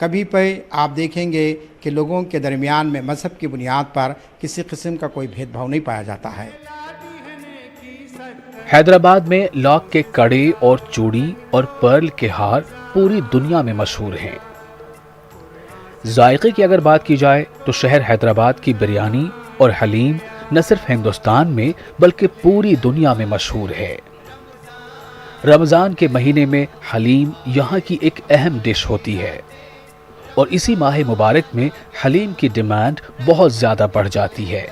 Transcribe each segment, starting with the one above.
کبھی پہ آپ دیکھیں گے کہ لوگوں کے درمیان میں مذہب کی بنیاد پر کسی قسم کا کوئی بھید بھاؤ نہیں پایا جاتا ہے۔ حیدرآباد میں لاک کے کڑے اور چوڑی اور پرل کے ہار پوری دنیا میں مشہور ہیں۔ ذائقے کی اگر بات کی جائے تو شہر حیدرآباد کی بریانی اور حلیم نہ صرف ہندوستان میں بلکہ پوری دنیا میں مشہور ہے۔ رمضان کے مہینے میں حلیم یہاں کی ایک اہم ڈش ہوتی ہے اور اسی ماہ مبارک میں حلیم کی ڈیمانڈ بہت زیادہ بڑھ جاتی ہے۔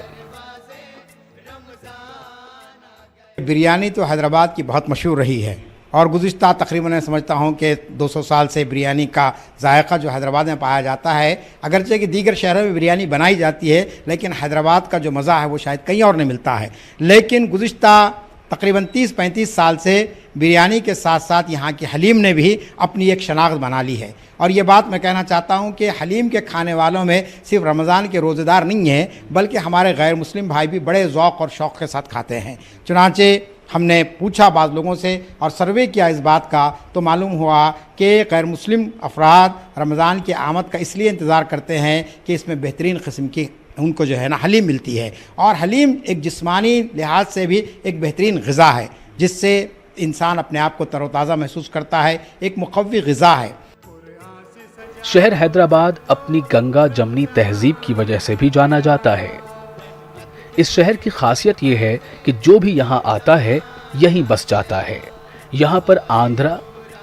بریانی تو حیدرآباد کی بہت مشہور رہی ہے اور گزشتہ تقریباً میں سمجھتا ہوں کہ 200 سال سے بریانی کا ذائقہ جو حیدرآباد میں پایا جاتا ہے، اگرچہ کہ دیگر شہروں میں بریانی بنائی جاتی ہے لیکن حیدرآباد کا جو مزہ ہے وہ شاید کہیں اور نہیں ملتا ہے۔ لیکن گزشتہ تقریباً 30-35 سال سے بریانی کے ساتھ ساتھ یہاں کی حلیم نے بھی اپنی ایک شناخت بنا لی ہے، اور یہ بات میں کہنا چاہتا ہوں کہ حلیم کے کھانے والوں میں صرف رمضان کے روزے دار نہیں ہیں بلکہ ہمارے غیر مسلم بھائی بھی بڑے ذوق اور شوق کے ساتھ کھاتے ہیں۔ چنانچہ ہم نے پوچھا بعض لوگوں سے اور سروے کیا اس بات کا، تو معلوم ہوا کہ غیر مسلم افراد رمضان کی آمد کا اس لیے انتظار کرتے ہیں کہ اس میں بہترین قسم کی ان کو جو ہے نا حلیم ملتی ہے، اور حلیم ایک جسمانی لحاظ سے بھی ایک بہترین غذا ہے جس سے انسان اپنے آپ کو تر و تازہ محسوس کرتا ہے، ایک مقوی غذا ہے۔ شہر حیدرآباد اپنی گنگا جمنی تہذیب کی وجہ سے بھی جانا جاتا ہے۔ اس شہر کی خاصیت یہ ہے کہ جو بھی یہاں آتا ہے یہیں بس جاتا ہے۔ یہاں پر آندھرا،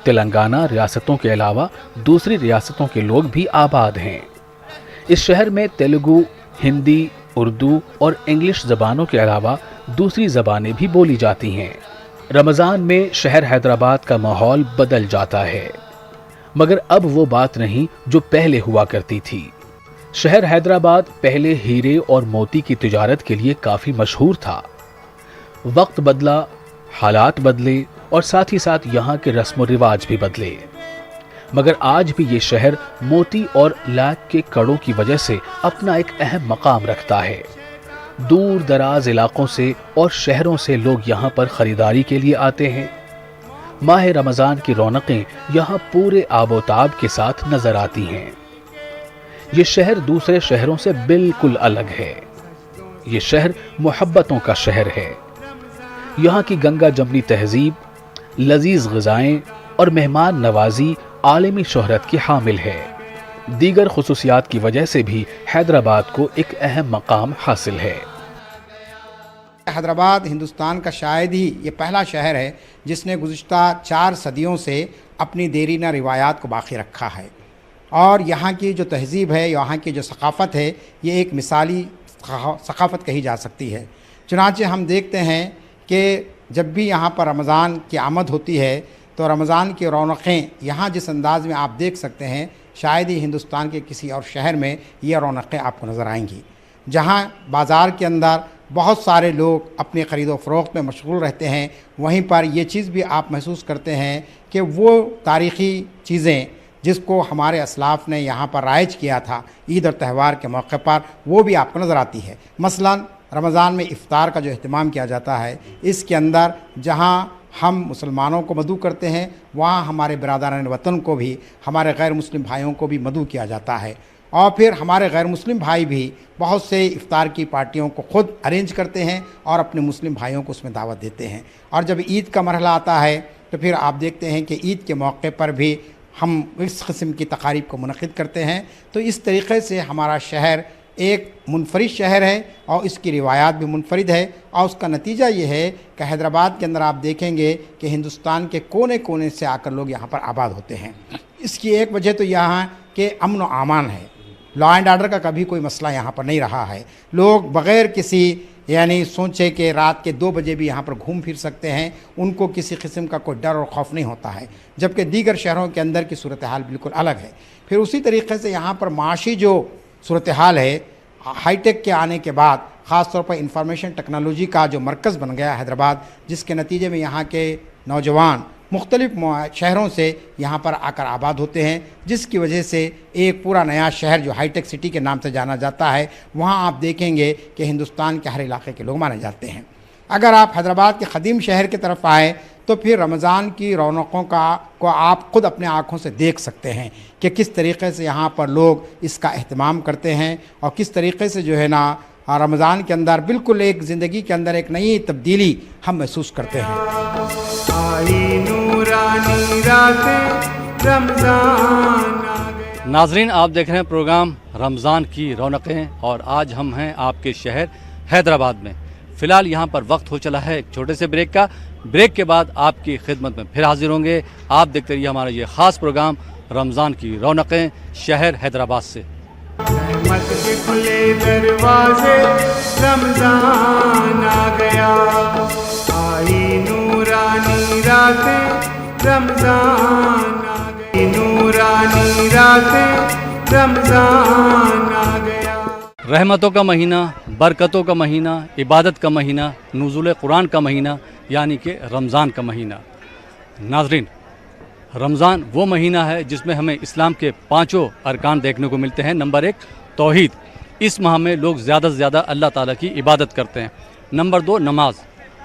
تلنگانہ ریاستوں کے علاوہ دوسری ریاستوں کے لوگ بھی آباد ہیں۔ اس شہر میں تیلگو، ہندی، اردو اور انگلش زبانوں کے علاوہ دوسری زبانیں بھی بولی جاتی ہیں۔ رمضان میں شہر حیدرآباد کا ماحول بدل جاتا ہے، مگر اب وہ بات نہیں جو پہلے ہوا کرتی تھی۔ شہر حیدرآباد پہلے ہیرے اور موتی کی تجارت کے لیے کافی مشہور تھا۔ وقت بدلا، حالات بدلے اور ساتھ ہی ساتھ یہاں کے رسم و رواج بھی بدلے، مگر آج بھی یہ شہر موتی اور لاک کے کڑوں کی وجہ سے اپنا ایک اہم مقام رکھتا ہے۔ دور دراز علاقوں سے اور شہروں سے لوگ یہاں پر خریداری کے لیے آتے ہیں۔ ماہ رمضان کی رونقیں یہاں پورے آب و تاب کے ساتھ نظر آتی ہیں۔ یہ شہر دوسرے شہروں سے بالکل الگ ہے۔ یہ شہر محبتوں کا شہر ہے۔ یہاں کی گنگا جمنی تہذیب، لذیذ غذائیں اور مہمان نوازی عالمی شہرت کی حامل ہے۔ دیگر خصوصیات کی وجہ سے بھی حیدرآباد کو ایک اہم مقام حاصل ہے۔ حیدرآباد ہندوستان کا شاید ہی یہ پہلا شہر ہے جس نے گزشتہ 4 صدیوں سے اپنی دیرینہ روایات کو باقی رکھا ہے، اور یہاں کی جو تہذیب ہے، یہاں کی جو ثقافت ہے، یہ ایک مثالی ثقافت کہی جا سکتی ہے۔ چنانچہ ہم دیکھتے ہیں کہ جب بھی یہاں پر رمضان کی آمد ہوتی ہے تو رمضان کی رونقیں یہاں جس انداز میں آپ دیکھ سکتے ہیں شاید ہی ہندوستان کے کسی اور شہر میں یہ رونقیں آپ کو نظر آئیں گی، جہاں بازار کے اندر بہت سارے لوگ اپنی خرید و فروخت میں مشغول رہتے ہیں، وہیں پر یہ چیز بھی آپ محسوس کرتے ہیں کہ وہ تاریخی چیزیں جس کو ہمارے اسلاف نے یہاں پر رائج کیا تھا عید اور تہوار کے موقع پر، وہ بھی آپ کو نظر آتی ہے۔ مثلا رمضان میں افطار کا جو اہتمام کیا جاتا ہے، اس کے اندر جہاں ہم مسلمانوں کو مدعو کرتے ہیں وہاں ہمارے برادران وطن کو بھی، ہمارے غیر مسلم بھائیوں کو بھی مدعو کیا جاتا ہے، اور پھر ہمارے غیر مسلم بھائی بھی بہت سے افطار کی پارٹیوں کو خود ارینج کرتے ہیں اور اپنے مسلم بھائیوں کو اس میں دعوت دیتے ہیں۔ اور جب عید کا مرحلہ آتا ہے تو پھر آپ دیکھتے ہیں کہ عید کے موقع پر بھی ہم اس قسم کی تقاریب کو منعقد کرتے ہیں۔ تو اس طریقے سے ہمارا شہر ایک منفرد شہر ہے اور اس کی روایات بھی منفرد ہے، اور اس کا نتیجہ یہ ہے کہ حیدرآباد کے اندر آپ دیکھیں گے کہ ہندوستان کے کونے کونے سے آ کر لوگ یہاں پر آباد ہوتے ہیں۔ اس کی ایک وجہ تو یہاں کے امن و امان ہے، لا اینڈ آرڈر کا کبھی کوئی مسئلہ یہاں پر نہیں رہا ہے۔ لوگ بغیر کسی سوچے کہ رات کے 2 بجے بھی یہاں پر گھوم پھر سکتے ہیں، ان کو کسی قسم کا کوئی ڈر اور خوف نہیں ہوتا ہے، جبکہ دیگر شہروں کے اندر کی صورتحال بالکل الگ ہے۔ پھر اسی طریقے سے یہاں پر معاشی جو صورتحال ہے، ہائی ٹیک کے آنے کے بعد خاص طور پر انفارمیشن ٹیکنالوجی کا جو مرکز بن گیا حیدرآباد، جس کے نتیجے میں یہاں کے نوجوان مختلف شہروں سے یہاں پر آ کر آباد ہوتے ہیں، جس کی وجہ سے ایک پورا نیا شہر جو ہائی ٹیک سٹی کے نام سے جانا جاتا ہے، وہاں آپ دیکھیں گے کہ ہندوستان کے ہر علاقے کے لوگ مانے جاتے ہیں۔ اگر آپ حیدرآباد کے قدیم شہر کی طرف آئیں تو پھر رمضان کی رونقوں کو آپ خود اپنے آنکھوں سے دیکھ سکتے ہیں کہ کس طریقے سے یہاں پر لوگ اس کا اہتمام کرتے ہیں اور کس طریقے سے جو ہے نا رمضان کے اندر بالکل ایک زندگی کے اندر ایک نئی تبدیلی ہم محسوس کرتے ہیں۔ آئی نورانی راتیں رمضان آ گیا۔ ناظرین، آپ دیکھ رہے ہیں پروگرام رمضان کی رونقیں، اور آج ہم ہیں آپ کے شہر حیدرآباد میں۔ فی الحال یہاں پر وقت ہو چلا ہے ایک چھوٹے سے بریک کا۔ بریک کے بعد آپ کی خدمت میں پھر حاضر ہوں گے۔ آپ دیکھتے رہیے ہمارا یہ خاص پروگرام رمضان کی رونقیں شہر حیدرآباد سے۔ رحمت کے کھلے دروازے رمضان آ گیا، آئی نورانی راتیں رمضان آ گئی، نورانی راتیں رمضان آ گیا۔ رحمتوں کا مہینہ، برکتوں کا مہینہ، عبادت کا مہینہ، نزول قرآن کا مہینہ، یعنی کہ رمضان کا مہینہ۔ ناظرین، رمضان وہ مہینہ ہے جس میں ہمیں اسلام کے 5 ارکان دیکھنے کو ملتے ہیں۔ نمبر 1 توحید، اس ماہ میں لوگ زیادہ سے زیادہ اللہ تعالیٰ کی عبادت کرتے ہیں۔ نمبر 2 نماز،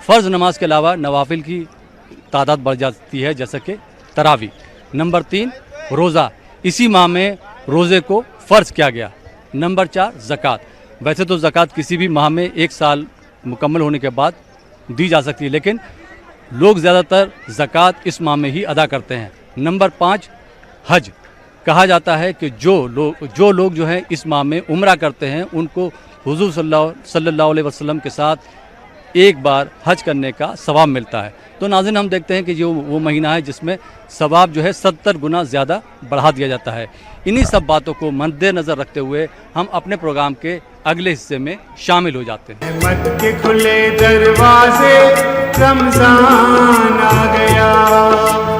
فرض نماز کے علاوہ نوافل کی تعداد بڑھ جاتی ہے جیسا کہ تراویح۔ نمبر 3 روزہ، اسی ماہ میں روزے کو فرض کیا گیا۔ نمبر 4 زکوٰۃ، ویسے تو زکوٰۃ کسی بھی ماہ میں 1 سال مکمل ہونے کے بعد دی جا سکتی ہے، لیکن لوگ زیادہ تر زکوٰۃ اس ماہ میں ہی ادا کرتے ہیں۔ نمبر 5 حج، کہا جاتا ہے کہ جو لوگ جو ہیں اس ماہ میں عمرہ کرتے ہیں ان کو حضور صلی اللہ علیہ وسلم کے ساتھ ایک بار حج کرنے کا ثواب ملتا ہے۔ تو ناظرین، ہم دیکھتے ہیں کہ یہ وہ مہینہ ہے جس میں ثواب جو ہے 70 گنا زیادہ بڑھا دیا جاتا ہے۔ انہی سب باتوں کو مد نظر رکھتے ہوئے ہم اپنے پروگرام کے اگلے حصے میں شامل ہو جاتے ہیں۔ رحمت کے کھلے دروازے رمضان آ گیا،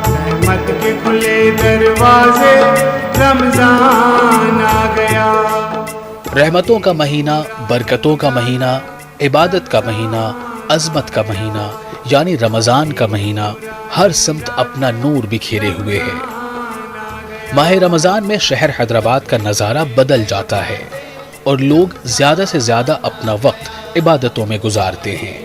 رحمت کے کھلے دروازے رمضان آ گیا۔ رحمتوں کا مہینہ، برکتوں کا مہینہ، عبادت کا مہینہ، عظمت کا مہینہ یعنی رمضان کا مہینہ ہر سمت اپنا نور بکھیرے ہوئے ہے۔ ماہ رمضان میں شہر حیدرآباد کا نظارہ بدل جاتا ہے اور لوگ زیادہ سے زیادہ اپنا وقت عبادتوں میں گزارتے ہیں۔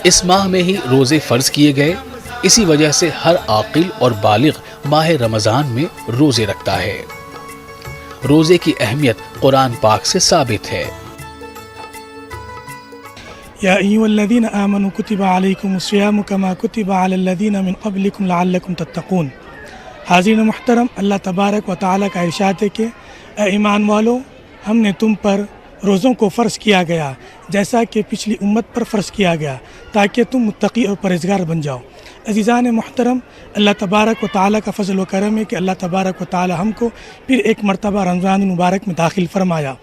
اس ماہ میں ہی روزے فرض کیے گئے، اسی وجہ سے ہر عاقل اور بالغ ماہ رمضان میں روزے رکھتا ہے۔ روزے کی اہمیت قرآن پاک سے ثابت ہے۔ یا ایھا الذین آمنوا کتب علیکم الصیام کما کتب علی الذین من قبلکم لعلکم تتقون۔ حاضرین محترم، اللہ تبارک و تعالیٰ کا ارشاد ہے کہ اے ایمان والو، ہم نے تم پر روزوں کو فرض کیا گیا جیسا کہ پچھلی امت پر فرض کیا گیا تاکہ تم متقی اور پرہیزگار بن جاؤ۔ عزیزان محترم، اللہ تبارک و تعالیٰ کا فضل و کرم ہے کہ اللہ تبارک و تعالیٰ ہم کو پھر ایک مرتبہ رمضان المبارک میں داخل فرمایا۔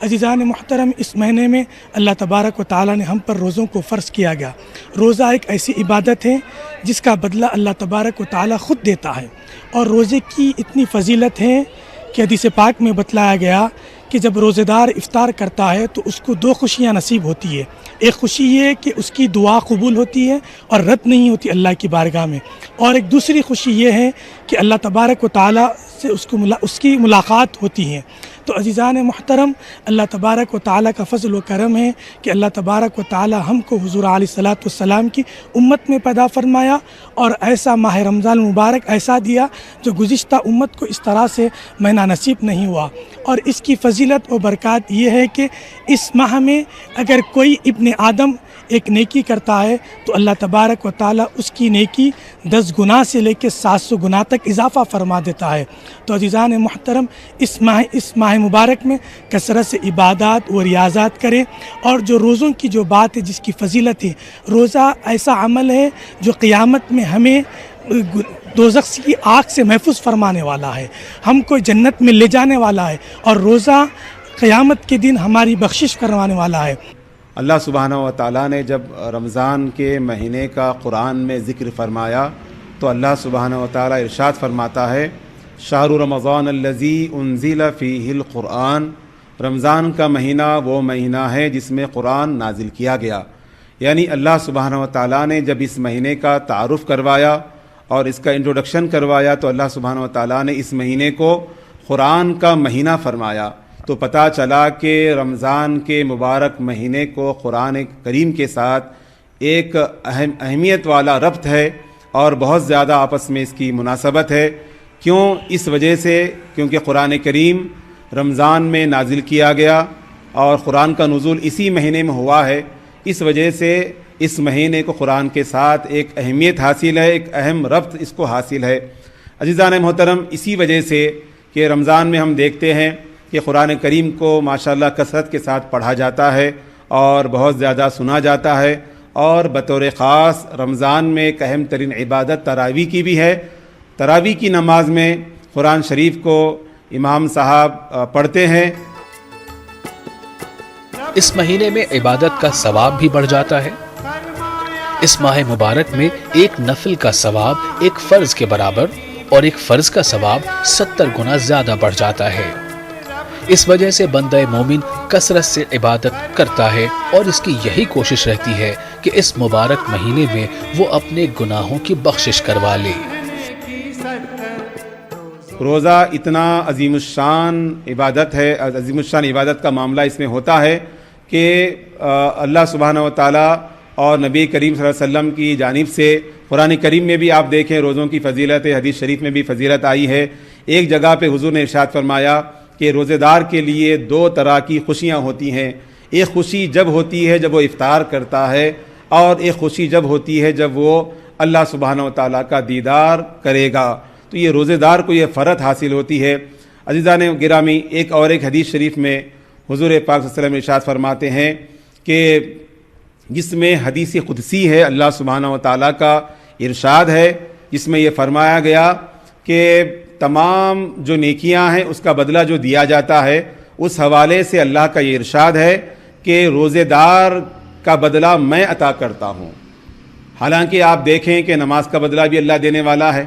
عزیزان محترم، اس مہینے میں اللہ تبارک و تعالیٰ نے ہم پر روزوں کو فرض کیا گیا۔ روزہ ایک ایسی عبادت ہے جس کا بدلہ اللہ تبارک و تعالیٰ خود دیتا ہے، اور روزے کی اتنی فضیلت ہے کہ حدیث پاک میں بتلایا گیا کہ جب روزے دار افطار کرتا ہے تو اس کو 2 خوشیاں نصیب ہوتی ہے۔ ایک خوشی یہ ہے کہ اس کی دعا قبول ہوتی ہے اور رد نہیں ہوتی اللہ کی بارگاہ میں، اور ایک دوسری خوشی یہ ہے کہ اللہ تبارک و تعالیٰ سے اس کی ملاقات ہوتی ہے۔ تو عزیزان محترم، اللہ تبارک و تعالیٰ کا فضل و کرم ہے کہ اللہ تبارک و تعالیٰ ہم کو حضور علیہ الصلاۃ والسلام کی امت میں پیدا فرمایا، اور ایسا ماہ رمضان المبارک ایسا دیا جو گزشتہ امت کو اس طرح سے مہینہ نصیب نہیں ہوا۔ اور اس کی فضیلت و برکات یہ ہے کہ اس ماہ میں اگر کوئی ابن آدم ایک نیکی کرتا ہے تو اللہ تبارک و تعالیٰ اس کی نیکی 10 گنا سے لے کے 700 گنا تک اضافہ فرما دیتا ہے۔ تو عزیزان محترم، اس ماہ مبارک میں کثرت سے عبادات و ریاضات کریں، اور جو روزوں کی جو بات ہے جس کی فضیلت ہے، روزہ ایسا عمل ہے جو قیامت میں ہمیں دوزخ کی آگ سے محفوظ فرمانے والا ہے، ہم کو جنت میں لے جانے والا ہے، اور روزہ قیامت کے دن ہماری بخشش کروانے والا ہے۔ اللہ سبحانہ و تعالیٰ نے جب رمضان کے مہینے کا قرآن میں ذکر فرمایا تو اللہ سبحانہ و تعالیٰ ارشاد فرماتا ہے، شہر رمضان الذی انزل فیہ القرآن، رمضان کا مہینہ وہ مہینہ ہے جس میں قرآن نازل کیا گیا۔ یعنی اللہ سبحانہ و تعالیٰ نے جب اس مہینے کا تعارف کروایا اور اس کا انٹروڈکشن کروایا تو اللہ سبحانہ و تعالیٰ نے اس مہینے کو قرآن کا مہینہ فرمایا۔ تو پتہ چلا کہ رمضان کے مبارک مہینے کو قرآن کریم کے ساتھ ایک اہمیت والا ربط ہے۔ اور بہت زیادہ آپس میں اس کی مناسبت ہے. کیوں؟ اس وجہ سے کیونکہ قرآن کریم رمضان میں نازل کیا گیا اور قرآن کا نزول اسی مہینے میں ہوا ہے. اس وجہ سے اس مہینے کو قرآن کے ساتھ ایک اہمیت حاصل ہے، ایک اہم ربط اس کو حاصل ہے. عزیزان محترم، اسی وجہ سے کہ رمضان میں ہم دیکھتے ہیں کہ قرآن کریم کو ماشاءاللہ کثرت کے ساتھ پڑھا جاتا ہے اور بہت زیادہ سنا جاتا ہے، اور بطور خاص رمضان میں ایک اہم ترین عبادت تراویح کی بھی ہے. تراویح کی نماز میں قرآن شریف کو امام صاحب پڑھتے ہیں. اس مہینے میں عبادت کا ثواب بھی بڑھ جاتا ہے. اس ماہ مبارک میں ایک نفل کا ثواب ایک فرض کے برابر اور ایک فرض کا ثواب 70 گنا زیادہ بڑھ جاتا ہے. اس وجہ سے بندہ مومن کثرت سے عبادت کرتا ہے اور اس کی یہی کوشش رہتی ہے کہ اس مبارک مہینے میں وہ اپنے گناہوں کی بخشش کروا لے. روزہ اتنا عظیم الشان عبادت ہے، عظیم الشان عبادت کا معاملہ اس میں ہوتا ہے کہ اللہ سبحانہ و تعالیٰ اور نبی کریم صلی اللہ علیہ وسلم کی جانب سے قرآن کریم میں بھی آپ دیکھیں روزوں کی فضیلت، حدیث شریف میں بھی فضیلت آئی ہے. ایک جگہ پہ حضور نے ارشاد فرمایا کہ روزے دار کے لیے 2 طرح کی خوشیاں ہوتی ہیں. ایک خوشی جب ہوتی ہے جب وہ افطار کرتا ہے، اور ایک خوشی جب ہوتی ہے جب وہ اللہ سبحانہ و تعالیٰ کا دیدار کرے گا. تو یہ روزے دار کو یہ فرحت حاصل ہوتی ہے. عزیزان گرامی، ایک حدیث شریف میں حضور پاک صلی اللہ علیہ وسلم ارشاد فرماتے ہیں کہ جس میں حدیث قدسی ہے، اللہ سبحانہ و تعالیٰ کا ارشاد ہے، جس میں یہ فرمایا گیا کہ تمام جو نیکیاں ہیں اس کا بدلہ جو دیا جاتا ہے، اس حوالے سے اللہ کا یہ ارشاد ہے کہ روزے دار کا بدلہ میں عطا کرتا ہوں. حالانکہ آپ دیکھیں کہ نماز کا بدلہ بھی اللہ دینے والا ہے،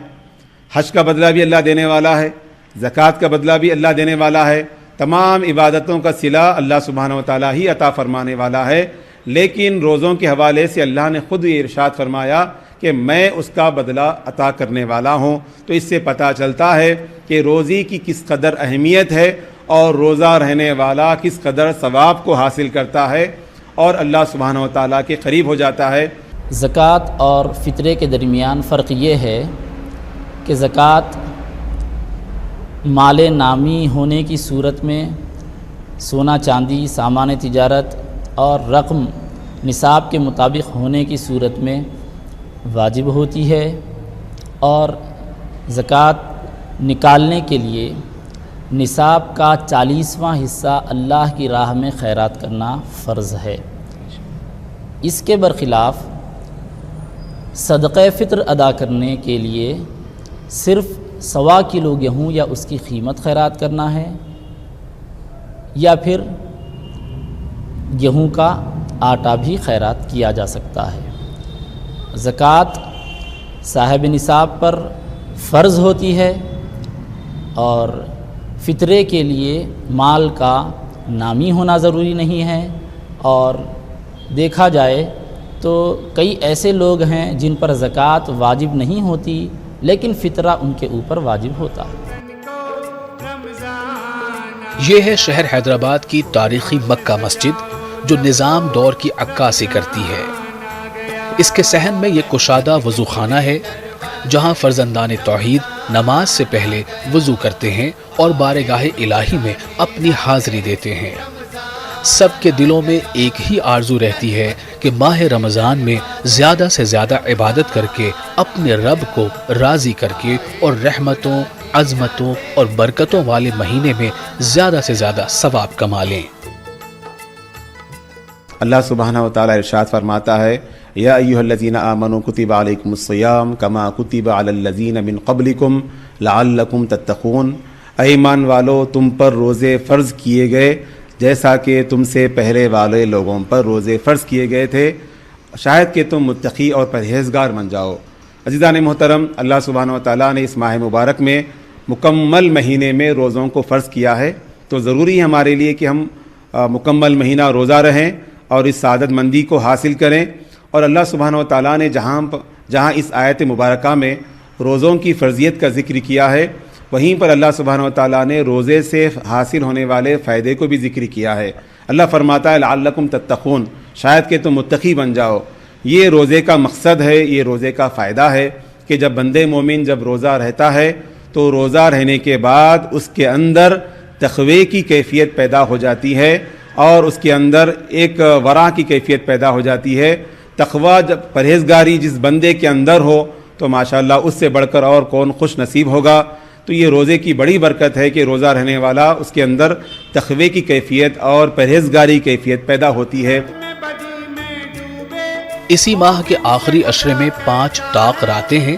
حج کا بدلہ بھی اللہ دینے والا ہے، زکوٰۃ کا بدلہ بھی اللہ دینے والا ہے، تمام عبادتوں کا صلہ اللہ سبحانہ و تعالیٰ ہی عطا فرمانے والا ہے. لیکن روزوں کے حوالے سے اللہ نے خود یہ ارشاد فرمایا کہ میں اس کا بدلہ عطا کرنے والا ہوں. تو اس سے پتہ چلتا ہے کہ روزی کی کس قدر اہمیت ہے اور روزہ رہنے والا کس قدر ثواب کو حاصل کرتا ہے اور اللہ سبحانہ و تعالیٰ کے قریب ہو جاتا ہے. زکوٰۃ اور فطرے کے درمیان فرق یہ ہے کہ زکوٰۃ مال نامی ہونے کی صورت میں سونا چاندی، سامان تجارت اور رقم نصاب کے مطابق ہونے کی صورت میں واجب ہوتی ہے، اور زکوٰۃ نکالنے کے لیے نصاب کا 40واں حصہ اللہ کی راہ میں خیرات کرنا فرض ہے. اس کے برخلاف صدقہ فطر ادا کرنے کے لیے صرف 1.25 کلو گیہوں یا اس کی قیمت خیرات کرنا ہے، یا پھر گیہوں کا آٹا بھی خیرات کیا جا سکتا ہے. زکوٰۃ صاحب نصاب پر فرض ہوتی ہے، اور فطرے کے لیے مال کا نامی ہونا ضروری نہیں ہے. اور دیکھا جائے تو کئی ایسے لوگ ہیں جن پر زکوٰۃ واجب نہیں ہوتی لیکن فطرہ ان کے اوپر واجب ہوتا ہے. یہ ہے شہر حیدرآباد کی تاریخی مکہ مسجد جو نظام دور کی عکاسی کرتی ہے. اس کے صحن میں یہ کشادہ وضو خانہ ہے جہاں فرزندان توحید نماز سے پہلے وضو کرتے ہیں اور بارگاہ الہی میں اپنی حاضری دیتے ہیں. سب کے دلوں میں ایک ہی آرزو رہتی ہے کہ ماہ رمضان میں زیادہ سے زیادہ عبادت کر کے اپنے رب کو راضی کر کے اور رحمتوں، عظمتوں اور برکتوں والے مہینے میں زیادہ سے زیادہ ثواب کما لیں. اللہ سبحانہ و تعالیٰ ارشاد فرماتا ہے یا ایھا الذین آمنوا کتب علیکم الصیام کما کتب علی الذین من قبلکم لعلکم تتقون. اے ایمان والو، تم پر روزے فرض کیے گئے جیسا کہ تم سے پہلے والے لوگوں پر روزے فرض کیے گئے تھے، شاید کہ تم متقی اور پرہیزگار بن جاؤ. عزیزان محترم، اللہ سبحانہ و تعالیٰ نے اس ماہ مبارک میں مکمل مہینے میں روزوں کو فرض کیا ہے، تو ضروری ہے ہمارے لیے کہ ہم مکمل مہینہ روزہ رہیں اور اس سعادت مندی کو حاصل کریں. اور اللہ سبحانہ و تعالیٰ نے جہاں اس آیت مبارکہ میں روزوں کی فرضیت کا ذکر کیا ہے، وہیں پر اللہ سبحانہ و تعالیٰ نے روزے سے حاصل ہونے والے فائدے کو بھی ذکر کیا ہے. اللہ فرماتا ہے لعلکم تتقون، شاید کہ تم متقی بن جاؤ. یہ روزے کا مقصد ہے، یہ روزے کا فائدہ ہے کہ جب بندے مومن جب روزہ رہتا ہے تو روزہ رہنے کے بعد اس کے اندر تقوی کی کیفیت پیدا ہو جاتی ہے اور اس کے اندر ایک ورع کی کیفیت پیدا ہو جاتی ہے. تقوی جب پرہیزگاری جس بندے کے اندر ہو تو ماشاءاللہ اس سے بڑھ کر اور کون خوش نصیب ہوگا. تو یہ روزے کی بڑی برکت ہے کہ روزہ رہنے والا اس کے اندر تقوی کی کیفیت اور پرہیزگاری کیفیت پیدا ہوتی ہے. اسی ماہ کے آخری عشرے میں 5 طاق راتیں ہیں.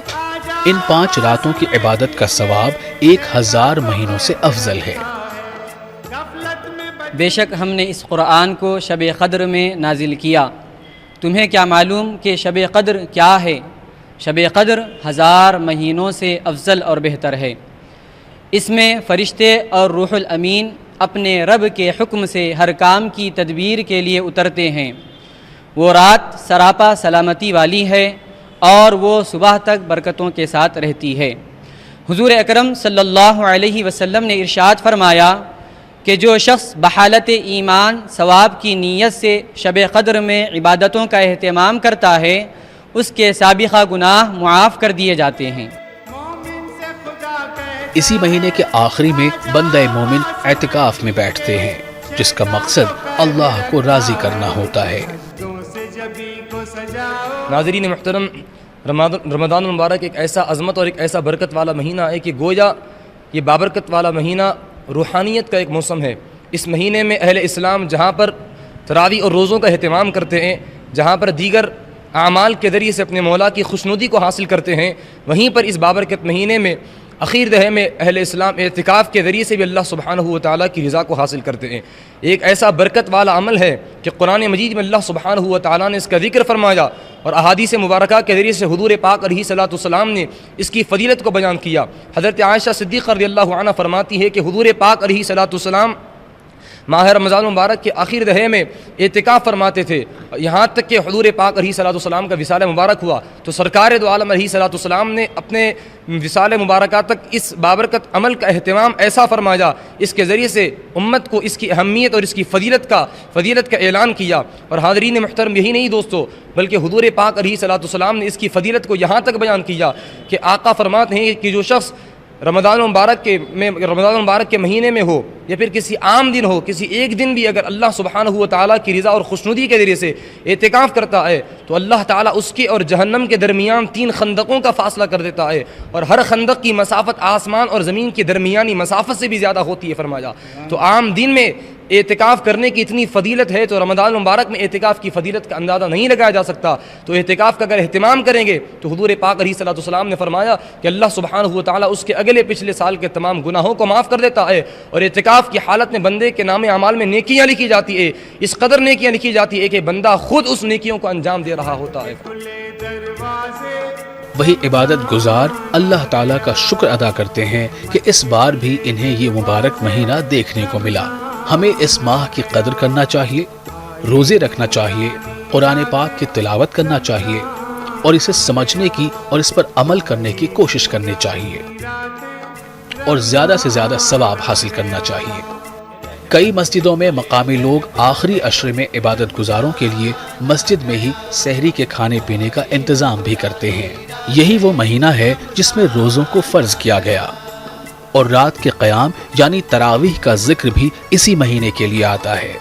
ان 5 راتوں کی عبادت کا ثواب 1000 مہینوں سے افضل ہے. بے شک ہم نے اس قرآن کو شب قدر میں نازل کیا. تمہیں کیا معلوم کہ شب قدر کیا ہے؟ شب قدر 1000 مہینوں سے افضل اور بہتر ہے. اس میں فرشتے اور روح الامین اپنے رب کے حکم سے ہر کام کی تدبیر کے لیے اترتے ہیں. وہ رات سراپا سلامتی والی ہے اور وہ صبح تک برکتوں کے ساتھ رہتی ہے. حضور اکرم صلی اللہ علیہ وسلم نے ارشاد فرمایا کہ جو شخص بحالت ایمان ثواب کی نیت سے شب قدر میں عبادتوں کا اہتمام کرتا ہے اس کے سابقہ گناہ معاف کر دیے جاتے ہیں. اسی مہینے کے آخری میں بندہ مومن اعتکاف میں بیٹھتے ہیں جس کا مقصد اللہ کو راضی کرنا ہوتا ہے. ناظرین محترم، رمضان المبارک ایک ایسا عظمت اور ایک ایسا برکت والا مہینہ ہے کہ گویا یہ بابرکت والا مہینہ روحانیت کا ایک موسم ہے. اس مہینے میں اہل اسلام جہاں پر تراویح اور روزوں کا اہتمام کرتے ہیں، جہاں پر دیگر اعمال کے ذریعے سے اپنے مولا کی خوشنودی کو حاصل کرتے ہیں، وہیں پر اس بابرکت مہینے میں اخیر دہے میں اہل اسلام اعتکاف کے ذریعے سے بھی اللہ سبحانہ و تعالیٰ کی رضا کو حاصل کرتے ہیں. ایک ایسا برکت والا عمل ہے کہ قرآن مجید میں اللہ سبحانہ و تعالیٰ نے اس کا ذکر فرمایا اور احادیث مبارکہ کے ذریعے سے حضور پاک علیہ الصلوۃ والسلام نے اس کی فضیلت کو بیان کیا. حضرت عائشہ صدیقہ رضی اللہ عنہ فرماتی ہے کہ حضور پاک علیہ الصلوۃ والسلام ماہ رمضان المبارک کے آخر دہے میں اعتکاف فرماتے تھے، یہاں تک کہ حضور پاک علیہ الصلوۃ والسلام کا وصال مبارک ہوا تو سرکار دو عالم علیہ الصلوۃ والسلام نے اپنے وصال مبارکہ تک اس بابرکت عمل کا اہتمام ایسا فرمایا، اس کے ذریعے سے امت کو اس کی اہمیت اور اس کی فضیلت کا اعلان کیا. اور حاضرین محترم، یہی نہیں دوستو، بلکہ حضور پاک علیہ الصلوۃ والسلام نے اس کی فضیلت کو یہاں تک بیان کیا کہ آقا فرماتے ہیں کہ جو شخص رمضان المبارک کے مہینے میں ہو یا پھر کسی عام دن ہو، کسی ایک دن بھی اگر اللہ سبحانہ و تعالیٰ کی رضا اور خوشنودی کے ذریعے سے اعتکاف کرتا ہے تو اللہ تعالیٰ اس کے اور جہنم کے درمیان 3 خندقوں کا فاصلہ کر دیتا ہے، اور ہر خندق کی مسافت آسمان اور زمین کی درمیانی مسافت سے بھی زیادہ ہوتی ہے فرمایا. تو عام دن میں اعتکاف کرنے کی اتنی فضیلت ہے تو رمضان المبارک میں اعتکاف کی فضیلت کا اندازہ نہیں لگایا جا سکتا. تو اعتکاف کا اگر اہتمام کریں گے تو حضور پاک علیہ الصلوۃ والسلام نے فرمایا کہ اللہ سبحانہ و تعالیٰ اس کے اگلے پچھلے سال کے تمام گناہوں کو معاف کر دیتا ہے، اور اعتکاف کی حالت میں بندے کے نام اعمال میں نیکیاں لکھی جاتی ہے، اس قدر نیکیاں لکھی جاتی ہے کہ بندہ خود اس نیکیوں کو انجام دے رہا ہوتا ہے. وہی عبادت گزار اللہ تعالیٰ کا شکر ادا کرتے ہیں کہ اس بار بھی انہیں یہ مبارک مہینہ دیکھنے کو ملا. ہمیں اس ماہ کی قدر کرنا چاہیے، روزے رکھنا چاہیے، قرآن پاک کی تلاوت کرنا چاہیے اور اسے سمجھنے کی اور اس پر عمل کرنے کی کوشش کرنی چاہیے اور زیادہ سے زیادہ ثواب حاصل کرنا چاہیے. کئی مسجدوں میں مقامی لوگ آخری عشرے میں عبادت گزاروں کے لیے مسجد میں ہی سحری کے کھانے پینے کا انتظام بھی کرتے ہیں. یہی وہ مہینہ ہے جس میں روزوں کو فرض کیا گیا اور رات کے قیام یعنی تراویح کا ذکر بھی اسی مہینے کے لیے آتا ہے.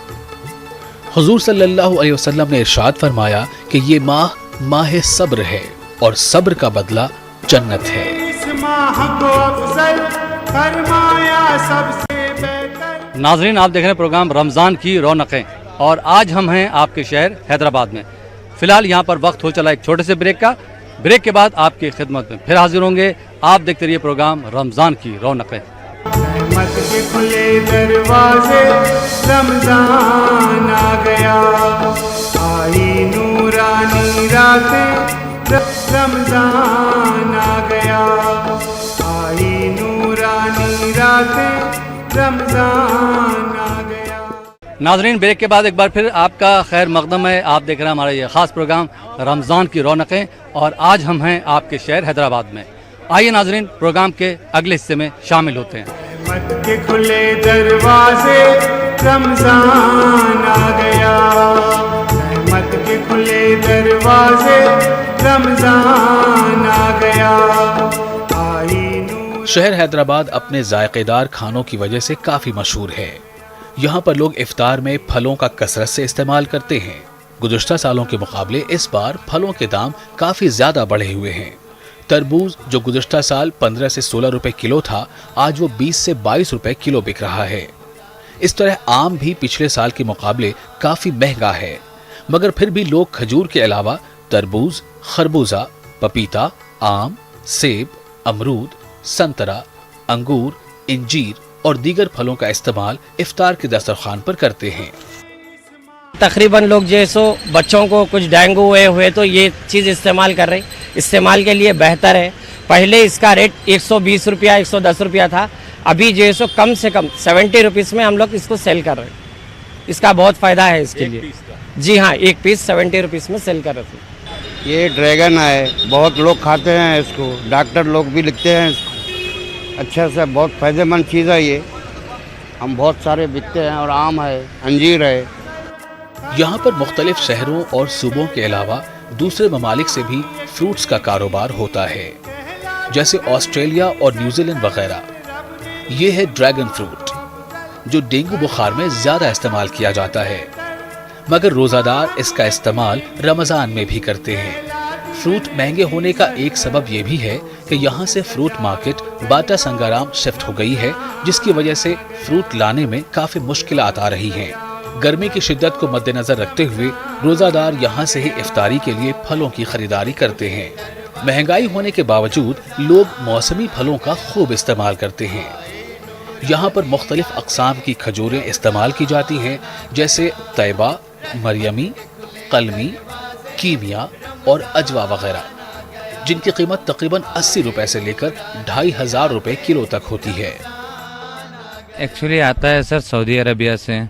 حضور صلی اللہ علیہ وسلم نے ارشاد فرمایا کہ یہ ماہ صبر ہے اور صبر کا بدلہ جنت ہے. اس ماہ کو افضل فرمایا سب سے بہتر. ناظرین، آپ دیکھ رہے ہیں پروگرام رمضان کی رونقیں، اور آج ہم ہیں آپ کے شہر حیدرآباد میں. فی الحال یہاں پر وقت ہو چلا ایک چھوٹے سے بریک کا. بریک کے بعد آپ کی خدمت میں پھر حاضر ہوں گے. آپ دیکھتے رہیے پروگرام رمضان کی رونقیں. رحمت کے کھلے دروازے، رمضان آ گیا، آئی نورانی راتیں، رمضان آ گیا، آئی نورانی راتیں، رمضان آ گیا. ناظرین، بریک کے بعد ایک بار پھر آپ کا خیر مقدم ہے. آپ دیکھ رہے ہیں ہمارا یہ خاص پروگرام رمضان کی رونقیں، اور آج ہم ہیں آپ کے شہر حیدرآباد میں. آئیے ناظرین، پروگرام کے اگلے حصے میں شامل ہوتے ہیں. رحمت کے کھلے دروازے، رمضان آ گیا، رحمت کے کھلے دروازے، رمضان آ گیا، گیا آئی نور. شہر حیدرآباد اپنے ذائقے دار کھانوں کی وجہ سے کافی مشہور ہے. یہاں پر لوگ افطار میں پھلوں کا کثرت سے استعمال کرتے ہیں. گزشتہ سالوں کے مقابلے اس بار پھلوں کے دام کافی زیادہ بڑھے ہوئے ہیں. تربوز جو گزشتہ سال 15 سے 16 روپے کلو تھا، آج وہ 20 سے 22 روپے کلو بک رہا ہے. اس طرح آم بھی پچھلے سال کے مقابلے کافی مہنگا ہے، مگر پھر بھی لوگ کھجور کے علاوہ تربوز، خربوزہ، پپیتا، آم، سیب، امرود، سنترا، انگور، انجیر اور دیگر پھلوں کا استعمال افطار کے دسترخوان پر کرتے ہیں. تقریباً لوگ جیسو بچوں کو کچھ ڈینگو ہوئے تو یہ چیز استعمال کر رہے. استعمال کے لیے بہتر ہے. پہلے اس کا ریٹ 120 روپیہ 110 روپیہ تھا، ابھی جو ہے سو کم سے کم 70 روپیز میں ہم لوگ اس کو سیل کر رہے ہیں. اس کا بہت فائدہ ہے اس کے لیے. جی ہاں، ایک پیس 70 روپیز میں سیل کر رہے تھے. یہ ڈریگن ہے، بہت لوگ کھاتے ہیں اس کو، ڈاکٹر لوگ بھی لکھتے ہیں اس کو. اچھا سے بہت فائدہ مند چیز ہے یہ. ہم بہت سارے بکتے ہیں. اور آم ہے، انجیر ہے. یہاں پر مختلف شہروں اور صوبوں کے علاوہ دوسرے ممالک سے بھی فروٹس کا کاروبار ہوتا ہے، جیسے آسٹریلیا اور نیوزی لینڈ وغیرہ. یہ ہے ڈریگن فروٹ، جو ڈینگو بخار میں زیادہ استعمال کیا جاتا ہے، مگر روزہ دار اس کا استعمال رمضان میں بھی کرتے ہیں. فروٹ مہنگے ہونے کا ایک سبب یہ بھی ہے کہ یہاں سے فروٹ مارکیٹ باٹا سنگارام شفٹ ہو گئی ہے، جس کی وجہ سے فروٹ لانے میں کافی مشکلات آ رہی ہیں. گرمی کی شدت کو مد نظر رکھتے ہوئے روزہ دار یہاں سے ہی افطاری کے لیے پھلوں کی خریداری کرتے ہیں. مہنگائی ہونے کے باوجود لوگ موسمی پھلوں کا خوب استعمال کرتے ہیں. یہاں پر مختلف اقسام کی کھجوریں استعمال کی جاتی ہیں، جیسے طیبہ، مریمی، قلمی، کیمیا اور اجوا وغیرہ، جن کی قیمت تقریباً 80 روپے سے لے کر 2500 روپے کلو تک ہوتی ہے. ایکچولی آتا ہے سر سعودی عربیہ سے،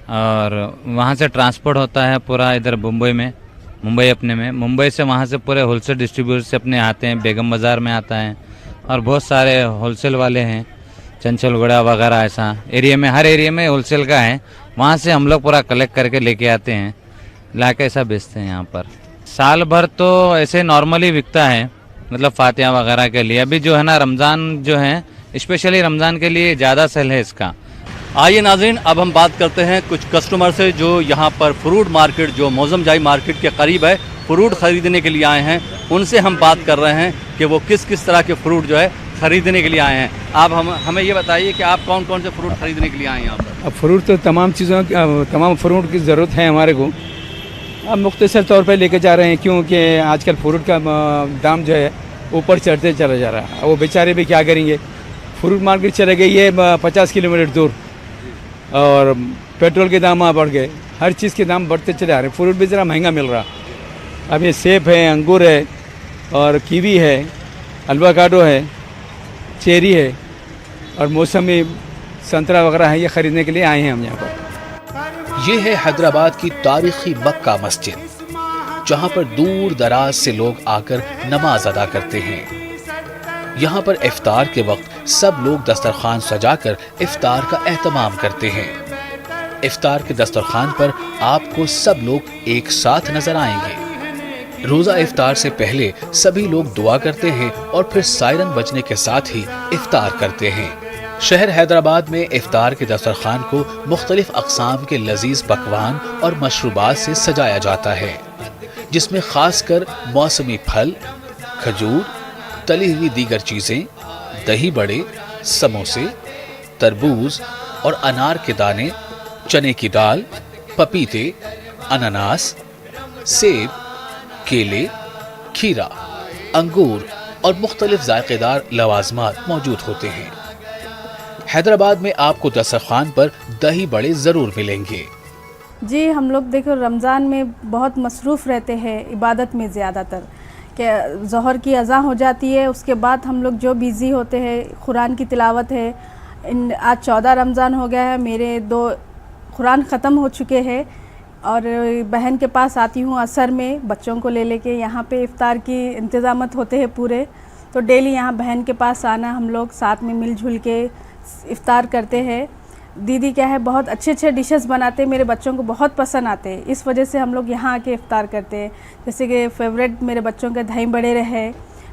اور وہاں سے ٹرانسپورٹ ہوتا ہے پورا ادھر ممبئی اپنے میں. ممبئی سے وہاں سے پورے ہول سیل ڈسٹریبیوٹر سے اپنے آتے ہیں. بیگم بازار میں آتا ہے، اور بہت سارے ہول سیل والے ہیں، چنچل گڑا وغیرہ. ایسا ایریا میں ہر ایریا میں ہول سیل کا ہے. وہاں سے ہم لوگ پورا کلیکٹ کر کے لے کے آتے ہیں، لا کے ایسا بیچتے ہیں. یہاں پر سال بھر تو ایسے نارملی بکتا ہے، مطلب فاتحہ وغیرہ کے لیے. ابھی جو ہے نا رمضان جو ہے، اسپیشلی رمضان کے لیے زیادہ سیل ہے اس کا. آئیے ناظرین، اب ہم بات کرتے ہیں کچھ کسٹمر سے جو یہاں پر فروٹ مارکیٹ جو موزم جائی مارکیٹ کے قریب ہے، فروٹ خریدنے کے لیے آئے ہیں. ان سے ہم بات کر رہے ہیں کہ وہ کس کس طرح کے فروٹ جو ہے خریدنے کے لیے آئے ہیں. آپ ہمیں یہ بتائیے کہ آپ کون کون سے فروٹ خریدنے کے لیے آئے ہیں یہاں پر؟ اب فروٹ تو تمام فروٹ کی ضرورت ہے ہمارے کو. اب مختصر طور پہ لے کے جا رہے ہیں، کیونکہ آج کل فروٹ کا دام جو ہے اوپر چڑھتے چلا جا رہا ہے. وہ بیچارے بھی کیا کریں گے. فروٹ مارکیٹ چلے گئی ہے 50 کلومیٹر دور، اور پیٹرول کے دام بڑھ گئے. ہر چیز کے دام بڑھتے چلے آ رہے ہیں. فروٹ بھی ذرا مہنگا مل رہا. اب یہ سیب ہے، انگور ہے، اور کیوی ہے، الواکاڈو ہے، چیری ہے، اور موسمی سنترا وغیرہ ہے. یہ خریدنے کے لیے آئے ہیں ہم یہاں پر. یہ ہے حیدرآباد کی تاریخی مکہ مسجد، جہاں پر دور دراز سے لوگ آ کر نماز ادا کرتے ہیں. یہاں پر افطار کے وقت سب لوگ دسترخوان سجا کر افطار کا اہتمام کرتے ہیں. افطار کے دسترخوان پر آپ کو سب لوگ ایک ساتھ نظر آئیں گے. روزہ افطار سے پہلے سبھی لوگ دعا کرتے ہیں اور پھر سائرن بجنے کے ساتھ ہی افطار کرتے ہیں. شہر حیدرآباد میں افطار کے دسترخوان کو مختلف اقسام کے لذیذ پکوان اور مشروبات سے سجایا جاتا ہے، جس میں خاص کر موسمی پھل، کھجور، تلی ہوئی دیگر چیزیں، دہی بڑے، سموسے، تربوز اور انار کے دانے، چنے کی دال، پپیتے، اناناس، سیب، کیلے، کھیرا، انگور اور مختلف ذائقے دار لوازمات موجود ہوتے ہیں. حیدرآباد میں آپ کو دسترخوان پر دہی بڑے ضرور ملیں گے. جی ہم لوگ دیکھو رمضان میں بہت مصروف رہتے ہیں عبادت میں، زیادہ تر کہ ظہر کی اذان ہو جاتی ہے، اس کے بعد ہم لوگ جو بیزی ہوتے ہیں قرآن کی تلاوت ہے. آج 14 رمضان ہو گیا ہے، میرے 2 قرآن ختم ہو چکے ہیں، اور بہن کے پاس آتی ہوں عصر میں بچوں کو لے کے. یہاں پہ افطار کی انتظامات ہوتے ہیں پورے، تو ڈیلی یہاں بہن کے پاس آنا، ہم لوگ ساتھ میں مل جل کے افطار کرتے ہیں. دیدی کیا ہے بہت اچھے ڈشز بناتے ہیں، میرے بچوں کو بہت پسند آتے ہیں، اس وجہ سے ہم لوگ یہاں آ کے افطار کرتے ہیں. جیسے کہ فیوریٹ میرے بچوں کے دہی بڑے رہے،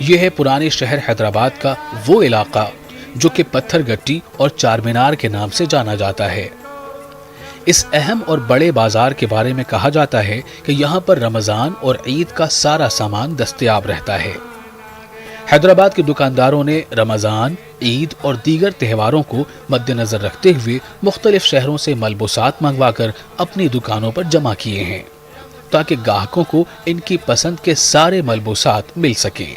یہ ہے پرانے شہر حیدرآباد کا وہ علاقہ جو کہ پتھر گٹی اور چار مینار کے نام سے جانا جاتا ہے۔ اس اہم اور بڑے بازار کے بارے میں کہا جاتا ہے کہ یہاں پر رمضان اور عید کا سارا سامان دستیاب رہتا ہے۔ حیدرآباد کے دکانداروں نے رمضان، عید اور دیگر تہواروں کو مد نظر رکھتے ہوئے مختلف شہروں سے ملبوسات منگوا کر اپنی دکانوں پر جمع کیے ہیں تاکہ گاہکوں کو ان کی پسند کے سارے ملبوسات مل سکیں۔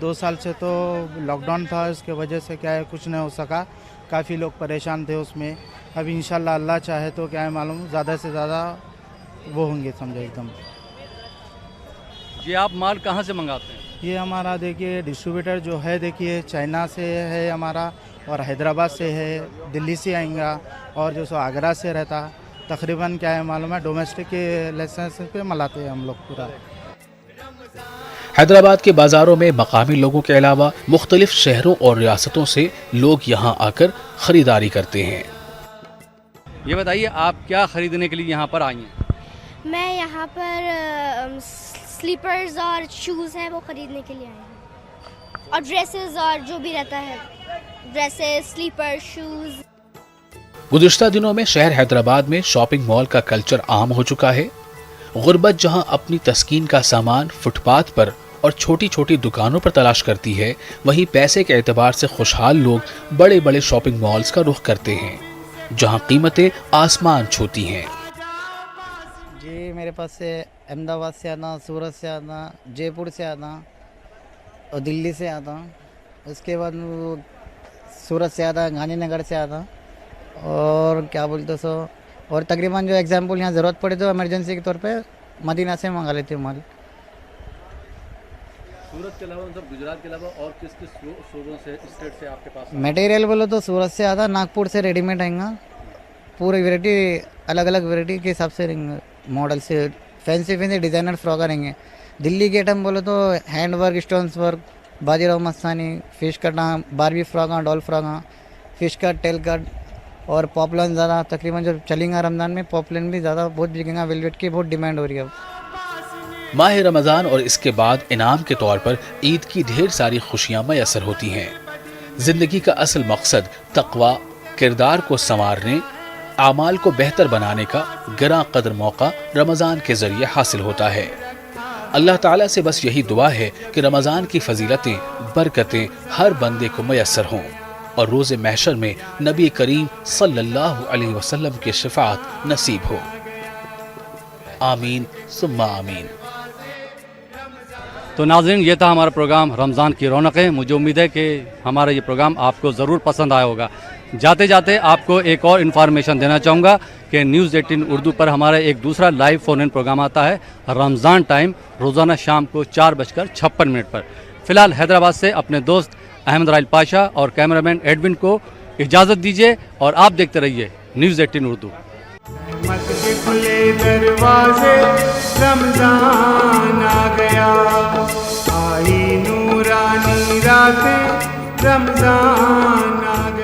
2 سال سے تو لاک ڈاؤن تھا، اس کی وجہ سے کیا ہے کچھ نہیں ہو سکا، کافی لوگ پریشان تھے اس میں۔ اب انشاءاللہ اللہ چاہے تو کیا ہے معلوم زیادہ سے زیادہ وہ ہوں گے، سمجھے ایک دم۔ یہ آپ مال کہاں سے منگاتے ہیں؟ یہ ہمارا دیکھیے ڈسٹریبیوٹر جو ہے دیکھیے چائنا سے ہے ہمارا، اور حیدرآباد سے ہے، دلی سے آئیں گا، اور جو سو آگرہ سے رہتا۔ تقریباً کیا ہے معلوم ہے ڈومیسٹک کے لائسنس پہ ملاتے ہیں ہم لوگ پورا۔ حیدرآباد کے بازاروں میں مقامی لوگوں کے علاوہ مختلف شہروں اور ریاستوں سے لوگ یہاں آ کر خریداری کرتے ہیں۔ یہ بتائیے آپ کیا خریدنے کے لیے یہاں پر آئی ہیں؟ میں یہاں پر سلیپرز اور شوز ہیں وہ خریدنے کے لیے آئی ہوں، اور ڈریسز اور جو بھی رہتا ہے، ڈریسز، سلیپر، شوز۔ گزشتہ دنوں میں شہر حیدرآباد میں شاپنگ مال کا کلچر عام ہو چکا ہے۔ غربت جہاں اپنی تسکین کا سامان فٹ پاتھ پر اور چھوٹی چھوٹی دکانوں پر تلاش کرتی ہے، وہیں پیسے کے اعتبار سے خوشحال لوگ بڑے بڑے شاپنگ مالز کا رخ کرتے ہیں جہاں قیمتیں آسمان چھوتی ہیں۔ جی میرے پاس سے احمد آباد سے آنا، سورت سے آنا، جے پور سے آنا اور دلی سے آنا، اس کے بعد سورت سے آنا، گاندھی نگر سے آنا، اور کیا بولتے سو، اور تقریباً جو ایگزامپل یہاں ضرورت پڑے تو ایمرجنسی کے طور پہ مدینہ سے منگا لیتے ہیں مال۔ سورت کے علاوہ گجرات کے علاوہ اور کس کس صوبوں سے، اسٹیٹ سے آپ کے پاس؟ میٹیریل بولو تو سورت سے آتا، ناگپور سے ریڈی میڈ آئیں گا، پوری ویرائٹی الگ الگ ویرائٹی کے حساب سے رہیں گے، ماڈل سے فینسی ڈیزائنر فراک رہیں گے۔ دلی کے آئٹم بولو تو ہینڈ ورک، اسٹونس ورک، باجی راؤ مستانی، فش کٹاں، باربی فراکاں، ڈول فراکاں، فش کٹ، ٹیل کٹ، اور پاپلن زیادہ تقریباً جو چلیں گا رمضان میں، پاپلن بھی زیادہ بہت بکیں گا، ویلویٹ کی بہت ڈیمانڈ ہو رہی ہے اب۔ ماہ رمضان اور اس کے بعد انعام کے طور پر عید کی ڈھیر ساری خوشیاں میسر ہوتی ہیں۔ زندگی کا اصل مقصد تقوی، کردار کو سنوارنے، اعمال کو بہتر بنانے کا گراں قدر موقع رمضان کے ذریعے حاصل ہوتا ہے۔ اللہ تعالیٰ سے بس یہی دعا ہے کہ رمضان کی فضیلتیں، برکتیں ہر بندے کو میسر ہوں اور روز محشر میں نبی کریم صلی اللہ علیہ وسلم کی شفاعت نصیب ہو۔ آمین ثم آمین۔ تو ناظرین، یہ تھا ہمارا پروگرام رمضان کی رونقیں۔ مجھے امید ہے کہ ہمارا یہ پروگرام آپ کو ضرور پسند آیا ہوگا۔ جاتے جاتے آپ کو ایک اور انفارمیشن دینا چاہوں گا کہ نیوز 18 اردو پر ہمارا ایک دوسرا لائیو فون ان پروگرام آتا ہے رمضان ٹائم، روزانہ شام کو 4:56 پر۔ فی الحال حیدرآباد سے اپنے دوست احمد رائل پاشا اور کیمرامین ایڈون کو اجازت دیجیے اور آپ دیکھتے رہیے نیوز 18 اردو۔ رحمت کے کھلے دروازے، رمضان آ گیا، آئی نورانی راتیں، رمضان آ گیا۔